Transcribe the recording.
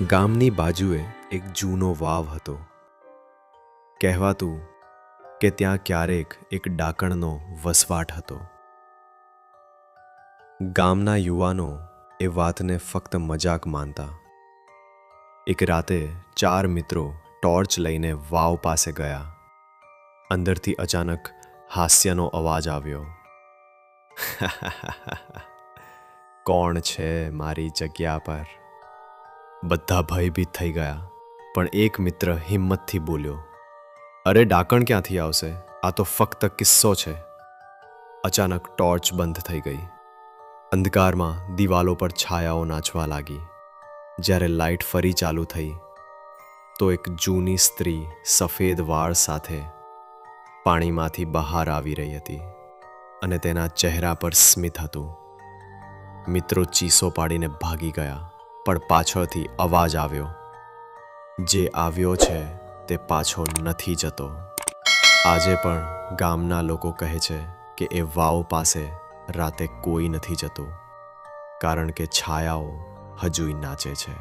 ગામની બાજુએ એક જૂનો વાવ હતો. કહેવાતું કે ત્યાં ક્યારેક એક ડાકણનો વસવાટ હતો. ગામના યુવાનો એ વાતને ફક્ત મજાક માનતા. એક રાતે 4 મિત્રો ટોર્ચ લઈને વાવ પાસે ગયા. અંદરથી અચાનક હાસ્યનો અવાજ આવ્યો. કોણ છે મારી જગ્યા પર? બધા ભયભીત થઈ ગયા, પણ એક મિત્ર હિંમતથી બોલ્યો, અરે ડાકણ ક્યાંથી આવશે? આ તો ફક્ત કિસ્સો છે. અચાનક ટોર્ચ બંધ થઈ ગઈ. અંધકારમાં દિવાલો પર છાયાઓ નાચવા લાગી. જ્યારે લાઇટ ફરી ચાલુ થઈ તો એક જૂની સ્ત્રી સફેદ વાળ સાથે પાણીમાંથી બહાર આવી રહી હતી અને તેના ચહેરા પર સ્મિત હતું. મિત્રો ચીસો પાડીને ભાગી ગયા, પણ પાછળથી અવાજ આવ્યો, જે આવ્યો છે તે પાછો નથી જતો. આજે પણ ગામના લોકો કહે છે કે એ વાવ પાસે રાતે કોઈ નથી જતું, કારણ કે છાયાઓ હજુય નાચે છે.